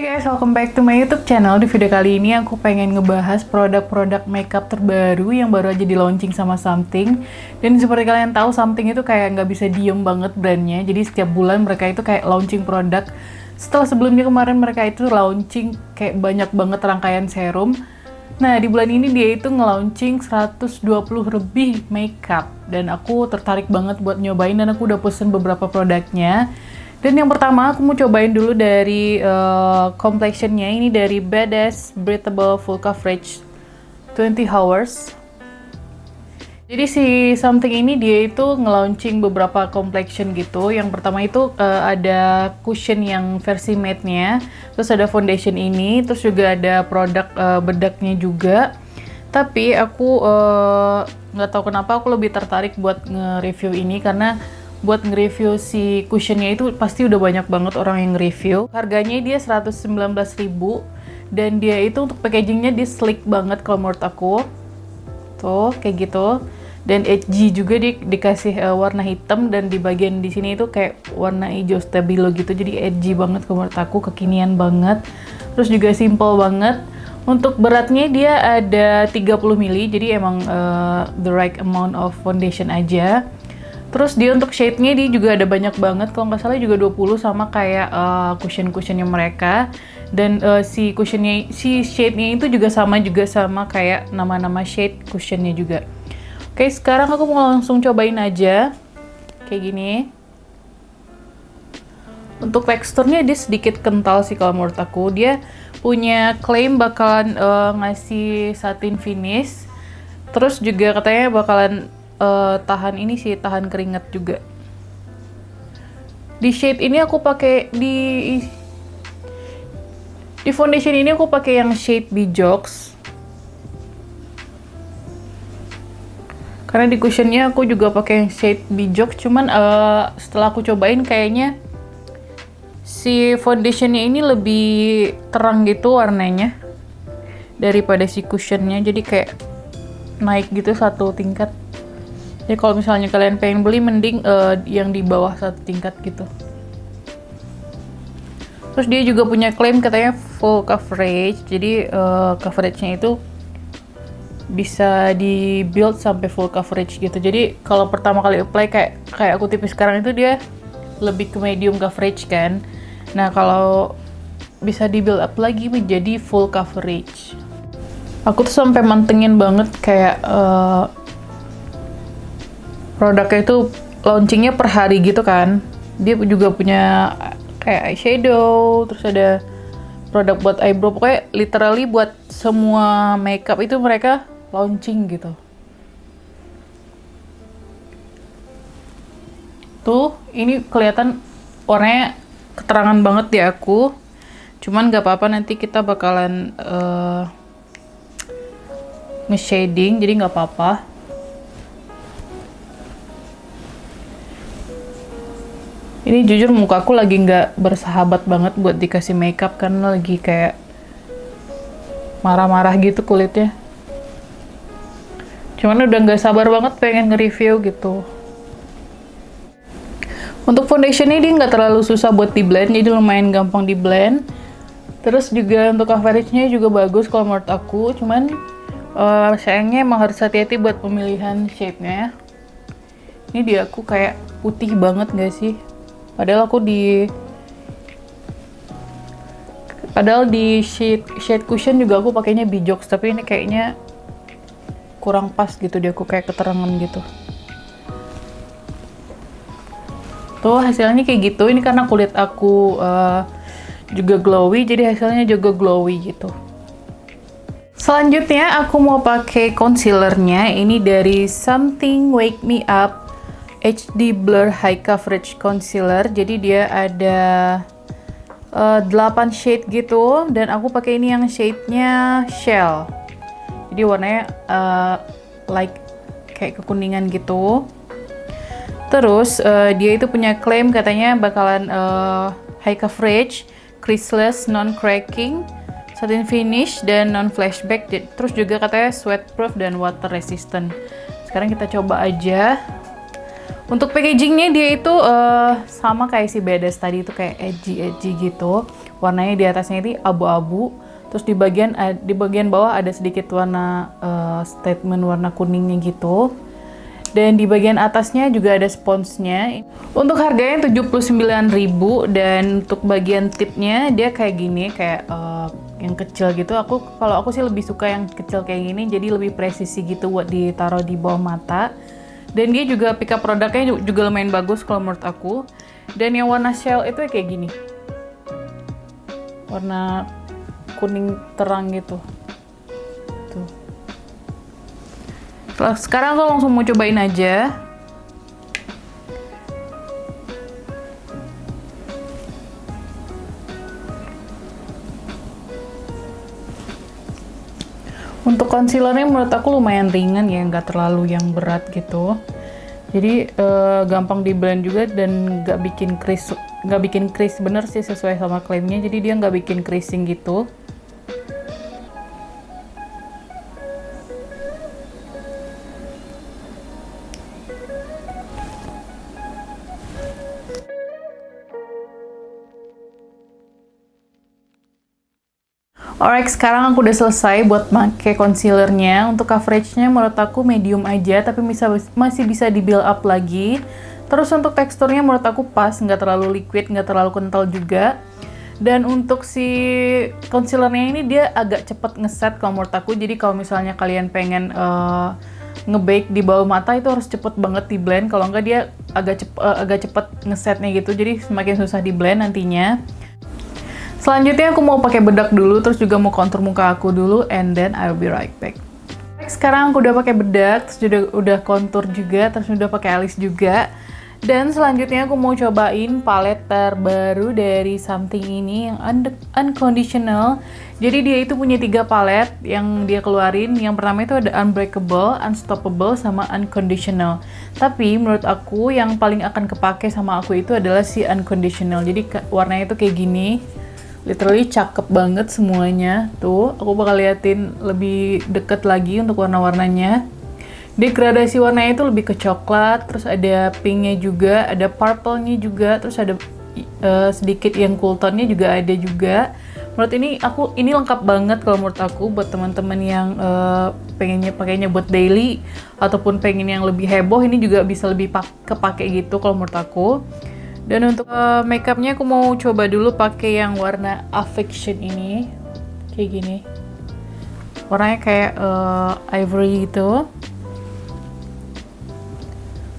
Hey guys, welcome back to my YouTube channel. Di video kali ini aku pengen ngebahas produk-produk makeup terbaru yang baru aja di launching sama Something. Dan seperti kalian tahu, Something itu kayak nggak bisa diem banget brandnya. Jadi setiap bulan mereka itu kayak launching produk. Setelah sebelumnya kemarin mereka itu launching kayak banyak banget rangkaian serum. Nah, di bulan ini dia itu nge-launching 120 lebih makeup. Dan aku tertarik banget buat nyobain dan aku udah pesen beberapa produknya. Dan yang pertama aku mau cobain dulu dari complexionnya. Ini dari Badass Breathable Full Coverage 20 Hours. Jadi si Something ini dia itu nge-launching beberapa complexion gitu. Yang pertama itu ada cushion yang versi matte-nya. Terus ada foundation ini. Terus juga ada produk bedaknya juga. Tapi aku nggak tahu kenapa aku lebih tertarik buat nge-review ini karena buat nge-review si cushionnya itu pasti udah banyak banget orang yang nge-review. Harganya dia 119.000 dan dia itu untuk packagingnya dia sleek banget kalau menurut aku. Tuh, kayak gitu. Dan edgy juga dikasih warna hitam dan di bagian di sini itu kayak warna hijau stabilo gitu. Jadi edgy banget kalau menurut aku, kekinian banget. Terus juga simple banget. Untuk beratnya dia ada 30 ml, jadi emang the right amount of foundation aja. Terus dia untuk shade-nya dia juga ada banyak banget, kalau nggak salah juga 20 sama kayak cushion-cushionnya mereka. Dan si shade-nya itu juga sama kayak nama-nama shade cushionnya juga. Oke, sekarang aku mau langsung cobain aja kayak gini. Untuk teksturnya dia sedikit kental sih kalau menurut aku. Dia punya klaim bakalan ngasih satin finish. Terus juga katanya bakalan tahan ini sih, tahan keringat juga. Di shade ini aku pakai di foundation ini aku pakai yang shade Bijox. Karena di cushionnya aku juga pakai yang shade Bijox, cuman setelah aku cobain kayaknya si foundationnya ini lebih terang gitu warnanya daripada si cushionnya, jadi kayak naik gitu satu tingkat. Jadi kalau misalnya kalian pengen beli, mending yang di bawah satu tingkat gitu. Terus dia juga punya klaim katanya full coverage. Jadi coveragenya itu bisa di build sampai full coverage gitu. Jadi kalau pertama kali apply kayak aku tipis sekarang itu dia lebih ke medium coverage kan. Nah, kalau bisa di build up lagi menjadi full coverage. Aku tuh sampai mantengin banget kayak produknya itu launchingnya per hari gitu kan. Dia juga punya kayak eyeshadow, terus ada produk buat eyebrow. Pokoknya literally buat semua makeup itu mereka launching gitu. Tuh, ini kelihatan warnanya keterangan banget di aku. Cuman gak apa-apa, nanti kita bakalan nge-shading, jadi gak apa-apa. Ini jujur mukaku lagi nggak bersahabat banget buat dikasih makeup karena lagi kayak marah-marah gitu kulitnya. Cuman udah nggak sabar banget pengen nge-review gitu. Untuk foundationnya dia nggak terlalu susah buat di blend, jadi lumayan gampang di blend. Terus juga untuk coveragenya juga bagus kalau menurut aku. Cuman sayangnya emang harus hati-hati buat pemilihan shade-nya. Ini di aku kayak putih banget nggak sih? Padahal di shade cushion juga aku pakainya Bijox, tapi ini kayaknya kurang pas gitu, dia aku kayak keterangan gitu. Tuh hasilnya kayak gitu. Ini karena kulit aku juga glowy, jadi hasilnya juga glowy gitu. Selanjutnya aku mau pakai concealernya. Ini dari Something Wake Me Up HD Blur High Coverage Concealer. Jadi dia ada 8 shade gitu, dan aku pakai ini yang shade-nya Shell. Jadi warnanya like kayak kekuningan gitu. Terus dia itu punya klaim katanya bakalan high coverage, creaseless, non cracking, satin finish, dan non flashback. Terus juga katanya sweat proof dan water resistant. Sekarang kita coba aja. Untuk packagingnya dia itu sama kayak si Badass tadi, itu kayak edgy gitu. Warnanya di atasnya ini abu-abu. Terus di bagian bawah ada sedikit warna statement warna kuningnya gitu. Dan di bagian atasnya juga ada sponsnya. Untuk harganya 79.000, dan untuk bagian tipnya dia kayak gini, kayak yang kecil gitu. Kalau aku sih lebih suka yang kecil kayak gini, jadi lebih presisi gitu buat ditaruh di bawah mata. Dan dia juga pick up produknya juga lumayan bagus kalau menurut aku. Dan yang warna shell itu kayak gini, warna kuning terang gitu. Tuh. Sekarang aku langsung mau cobain aja. Untuk concealernya menurut aku lumayan ringan ya, nggak terlalu yang berat gitu. Jadi gampang di blend juga dan nggak bikin crease, bener sih sesuai sama klaimnya. Jadi dia nggak bikin creasing gitu. Alright, sekarang aku udah selesai buat pakai concealernya. Untuk coveragenya menurut aku medium aja, tapi masih bisa di build up lagi. Terus untuk teksturnya menurut aku pas, nggak terlalu liquid, nggak terlalu kental juga. Dan untuk si concealernya ini dia agak cepet ngeset kalau menurut aku. Jadi kalau misalnya kalian pengen nge-bake di bawah mata itu harus cepet banget di blend. Kalau nggak dia agak cepet ngesetnya gitu. Jadi semakin susah di blend nantinya. Selanjutnya aku mau pakai bedak dulu, terus juga mau contour muka aku dulu, and then I'll be right back. Sekarang aku udah pakai bedak, terus udah contour juga, terus udah pakai alis juga. Dan selanjutnya aku mau cobain palette terbaru dari Something ini yang Unconditional. Jadi dia itu punya 3 palette yang dia keluarin. Yang pertama itu ada Unbreakable, Unstoppable, sama Unconditional. Tapi menurut aku yang paling akan kepake sama aku itu adalah si Unconditional. Jadi warnanya itu kayak gini. Literally cakep banget semuanya. Tuh, aku bakal liatin lebih deket lagi untuk warna-warnanya. Degradasi warnanya itu lebih ke coklat, terus ada pinknya juga, ada purple-nya juga, terus ada sedikit yang cool tone-nya juga ada juga. Menurut ini lengkap banget kalau menurut aku buat teman-teman yang pengennya pakainya buat daily ataupun pengen yang lebih heboh, ini juga bisa lebih kepake gitu kalau menurut aku. Dan untuk makeupnya aku mau coba dulu pakai yang warna Affection ini, kayak gini. Warnanya kayak ivory gitu.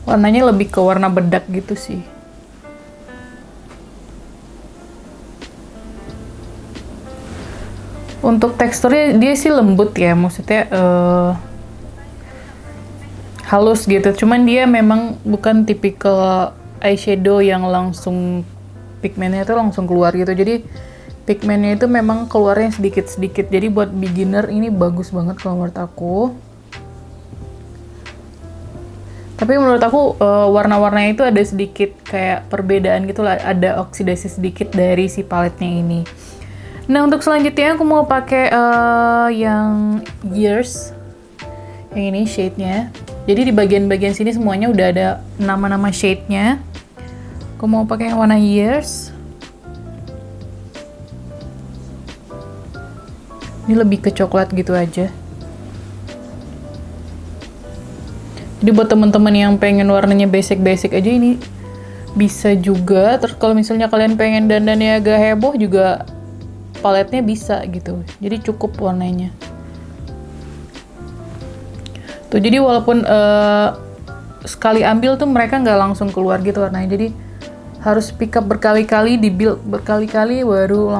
Warnanya lebih ke warna bedak gitu sih. Untuk teksturnya dia sih lembut ya, maksudnya halus gitu. Cuman dia memang bukan tipikal eyeshadow yang langsung pigmennya itu langsung keluar gitu. Jadi pigmennya itu memang keluarnya sedikit-sedikit. Jadi buat beginner ini bagus banget kalau menurut aku. Tapi menurut aku warna-warnanya itu ada sedikit kayak perbedaan gitu lah. Ada oksidasi sedikit dari si paletnya ini. Nah untuk selanjutnya aku mau pakai yang Years. Yang ini shade-nya. Jadi di bagian-bagian sini semuanya udah ada nama-nama shade-nya. Aku mau pakai yang warna Years. Ini lebih ke coklat gitu aja. Jadi buat teman-teman yang pengen warnanya basic-basic aja ini bisa juga. Terus kalau misalnya kalian pengen dandannya agak heboh juga paletnya bisa gitu. Jadi cukup warnanya. Tuh jadi walaupun sekali ambil tuh mereka nggak langsung keluar gitu warnanya. Jadi harus pick up berkali-kali, di build berkali-kali baru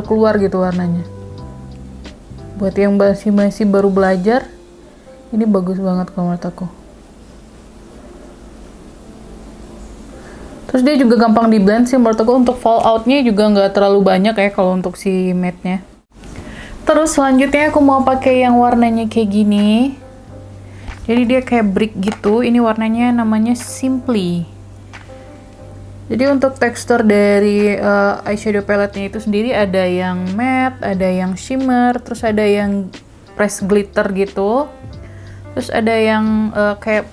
keluar gitu warnanya. Buat yang masih baru belajar, ini bagus banget kalau menurut aku. Terus dia juga gampang di blend sih menurut aku. Untuk fallout-nya juga nggak terlalu banyak ya kalau untuk si matte-nya. Terus selanjutnya aku mau pakai yang warnanya kayak gini. Jadi dia kayak brick gitu. Ini warnanya namanya Simply. Jadi untuk tekstur dari eyeshadow palette-nya itu sendiri ada yang matte, ada yang shimmer, terus ada yang press glitter gitu. Terus ada yang kayak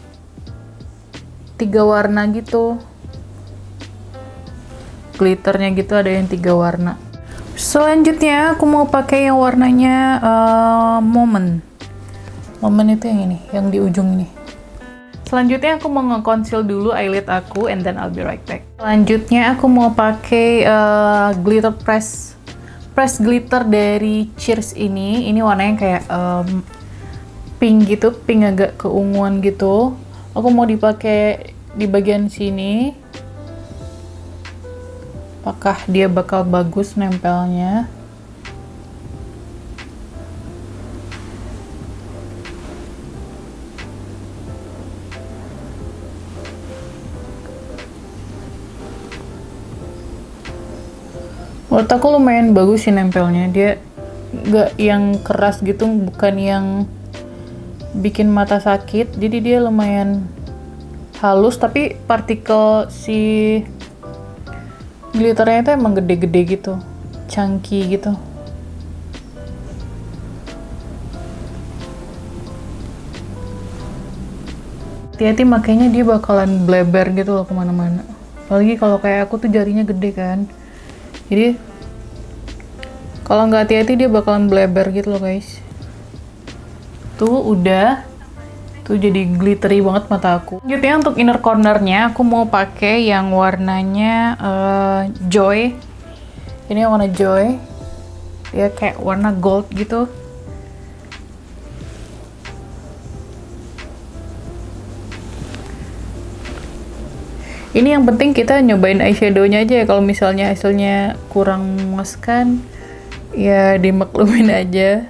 3 warna gitu. Glitternya gitu ada yang 3 warna. Selanjutnya aku mau pakai yang warnanya Moment. Moment itu yang ini, yang di ujung ini. Selanjutnya aku mau nge-conceal dulu eyelid aku, and then I'll be right back. Selanjutnya aku mau pakai glitter press glitter dari Cheers ini. Ini warnanya kayak pink gitu, pink agak keunguan gitu. Aku mau dipakai di bagian sini. Apakah dia bakal bagus nempelnya? Menurut aku lumayan bagus sih nempelnya. Dia nggak yang keras gitu, bukan yang bikin mata sakit. Jadi dia lumayan halus, tapi partikel si glitternya itu emang gede-gede gitu, chunky gitu. Hati-hati makanya dia bakalan bleber gitu loh kemana-mana. Apalagi kalau kayak aku tuh jarinya gede kan. Jadi kalau nggak hati-hati dia bakalan bleber gitu loh guys. Tuh udah. Tuh jadi glittery banget mata aku. Selanjutnya untuk inner cornernya aku mau pakai yang warnanya Joy. Ini yang warna Joy. Dia kayak warna gold gitu. Ini yang penting kita nyobain eyeshadownya aja ya. Kalau misalnya hasilnya kurang memuaskan, ya dimaklumin aja.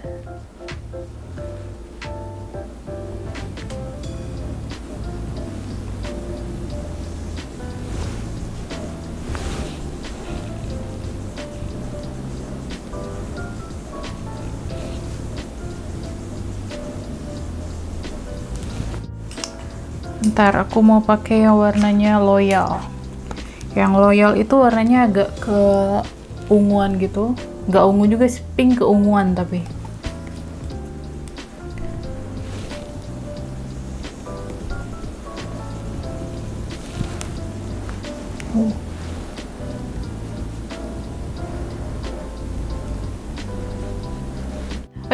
Ntar aku mau pakai yang warnanya Loyal. Yang Loyal itu warnanya agak keunguan gitu. Nggak ungu juga sih, pink keunguan tapi.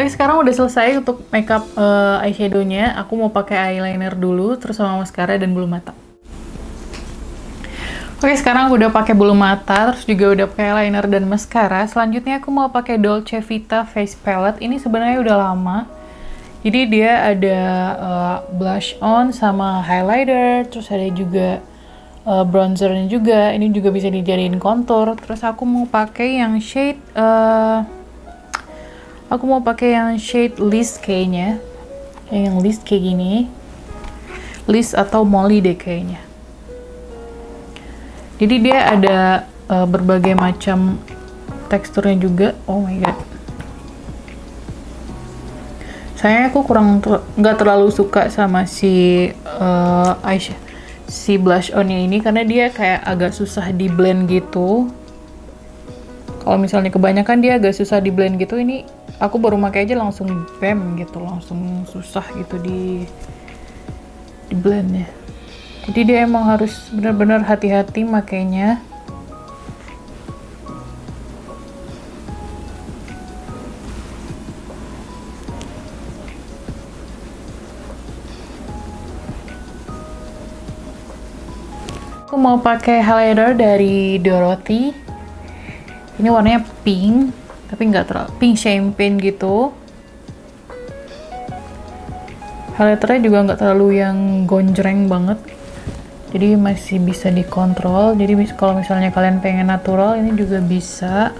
Oke, sekarang udah selesai untuk makeup eyeshadownya. Aku mau pakai eyeliner dulu, terus sama mascara dan bulu mata. Oke, sekarang aku udah pakai bulu mata, terus juga udah pakai eyeliner dan mascara. Selanjutnya aku mau pakai Dolce Vita Face Palette. Ini sebenarnya udah lama. Jadi dia ada blush on sama highlighter, terus ada juga bronzernya juga. Ini juga bisa dijadiin contour. Terus aku mau pakai yang shade Liss kayaknya. Yang Liss kayak gini. Liss atau Molly deh kayaknya. Jadi dia ada berbagai macam teksturnya juga. Oh my god. Sayangnya aku nggak terlalu suka sama si blush onnya ini karena dia kayak agak susah di blend gitu. Kalau misalnya kebanyakan dia agak susah di blend gitu, ini aku baru pakai aja langsung bam gitu, langsung susah gitu di blendnya. Jadi dia emang harus benar-benar hati-hati makainya. Aku mau pakai highlighter dari Dorothy. Ini warnanya pink, tapi nggak terlalu pink champagne gitu. Highlighternya juga nggak terlalu yang gonjreng banget, jadi masih bisa dikontrol. Jadi kalau misalnya kalian pengen natural, ini juga bisa.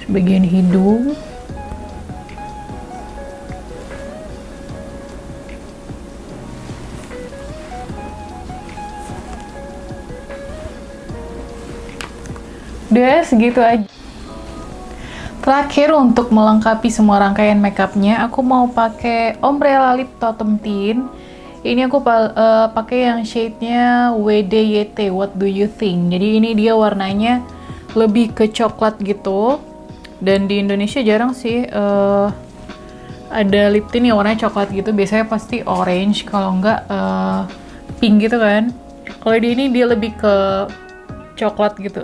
Sebagian hidung. Udah segitu aja. Terakhir untuk melengkapi semua rangkaian makeupnya, aku mau pakai Ombrella Lip Totem Tint. Ini aku pakai yang shade-nya WDYT, What Do You Think? Jadi ini dia warnanya lebih ke coklat gitu. Dan di Indonesia jarang sih ada lip tint yang warnanya coklat gitu. Biasanya pasti orange, kalau enggak pink gitu kan. Kalau di ini dia lebih ke coklat gitu.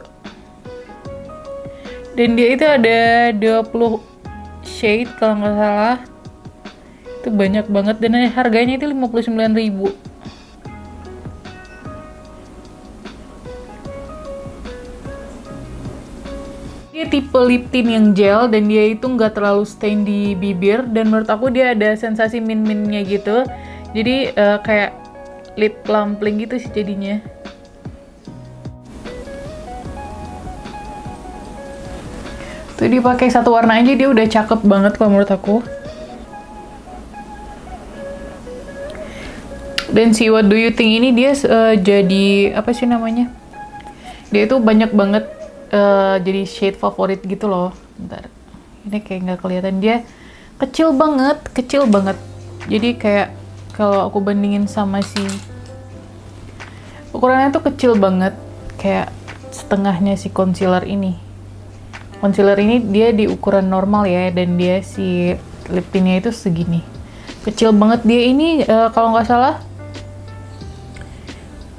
Dan dia itu ada 20 shade kalau nggak salah. Itu banyak banget dan harganya itu 59.000. Dia tipe lip tint yang gel dan dia itu nggak terlalu stain di bibir, dan menurut aku dia ada sensasi mint-mintnya gitu. Jadi kayak lip plumping gitu sih jadinya. Tuh dipakai satu warna aja dia udah cakep banget kalau menurut aku. Dan si What Do You Think ini dia jadi apa sih namanya? Dia itu banyak banget jadi shade favorit gitu loh. Bentar, ini kayak nggak kelihatan, dia kecil banget. Jadi kayak kalau aku bandingin sama si ukurannya tuh kecil banget, kayak setengahnya si concealer ini. Concealer ini dia di ukuran normal ya, dan dia si lip tintnya itu segini, kecil banget. Dia ini kalau nggak salah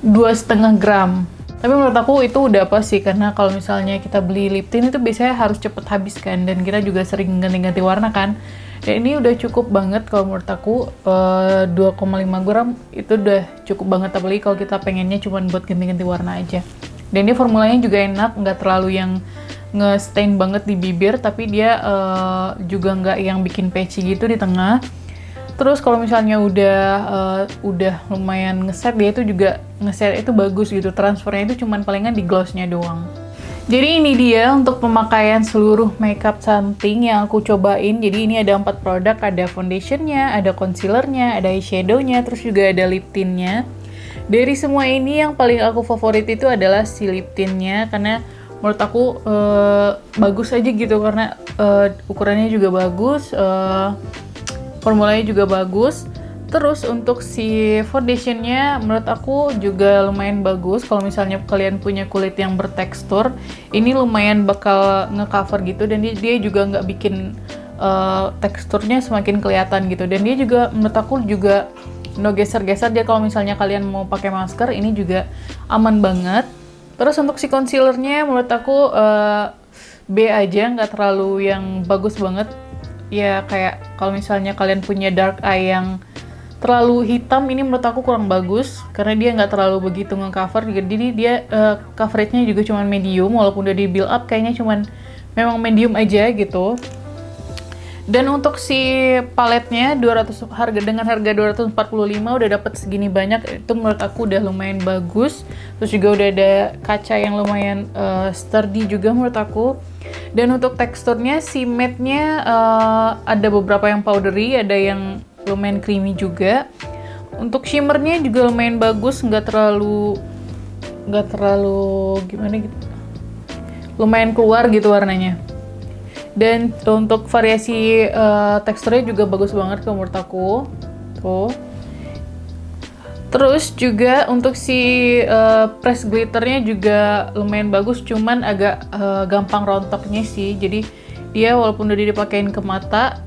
2,5 gram. Tapi menurut aku itu udah pas sih, karena kalau misalnya kita beli lip tint itu biasanya harus cepet habis kan, dan kita juga sering ganti-ganti warna kan. Dan ini udah cukup banget kalau menurut aku, 2,5 gram itu udah cukup banget, apalagi kalau kita pengennya cuma buat ganti-ganti warna aja. Dan ini formulanya juga enak, nggak terlalu yang nge-stain banget di bibir, tapi dia juga nggak yang bikin patchy gitu di tengah. Terus kalau misalnya udah lumayan ngeset, dia itu juga ngeset itu bagus gitu. Transfernya itu cuman palingan di glossnya doang. Jadi ini dia untuk pemakaian seluruh makeup Something yang aku cobain. Jadi ini ada 4 produk, ada foundationnya, ada concealernya, ada eyeshadownya, terus juga ada lip tintnya. Dari semua ini yang paling aku favorit itu adalah si lip tintnya, karena menurut aku bagus aja gitu, karena ukurannya juga bagus. Formulanya juga bagus. Terus untuk si foundationnya menurut aku juga lumayan bagus. Kalau misalnya kalian punya kulit yang bertekstur, ini lumayan bakal ngecover gitu, dan dia juga nggak bikin teksturnya semakin kelihatan gitu. Dan dia juga menurut aku juga no geser-geser. Dia kalau misalnya kalian mau pakai masker, ini juga aman banget. Terus untuk si concealernya menurut aku B aja, nggak terlalu yang bagus banget. Ya kayak kalau misalnya kalian punya dark eye yang terlalu hitam, ini menurut aku kurang bagus, karena dia nggak terlalu begitu nge-cover. Jadi dia coveragenya juga cuma medium, walaupun udah di build up kayaknya cuman memang medium aja gitu. Dan untuk si paletnya dengan harga 245 udah dapet segini banyak, itu menurut aku udah lumayan bagus. Terus juga udah ada kaca yang lumayan sturdy juga menurut aku. Dan untuk teksturnya si matte-nya ada beberapa yang powdery, ada yang lumayan creamy juga. Untuk shimmernya juga lumayan bagus, nggak terlalu gimana gitu, lumayan keluar gitu warnanya. Dan untuk variasi teksturnya juga bagus banget kalau menurut aku. Tuh. Terus juga untuk si press glitternya juga lumayan bagus, cuman agak gampang rontoknya sih. Jadi dia walaupun udah dipakein ke mata,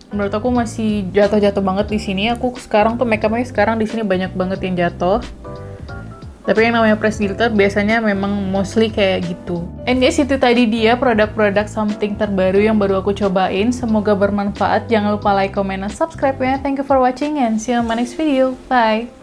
menurut aku masih jatuh-jatuh banget di sini. Aku sekarang tuh makeupnya sekarang di sini banyak banget yang jatuh. Tapi yang namanya press glitter biasanya memang mostly kayak gitu. And guys, itu tadi dia produk-produk Something terbaru yang baru aku cobain. Semoga bermanfaat. Jangan lupa like, comment, dan subscribe ya. Thank you for watching and see you on my next video. Bye!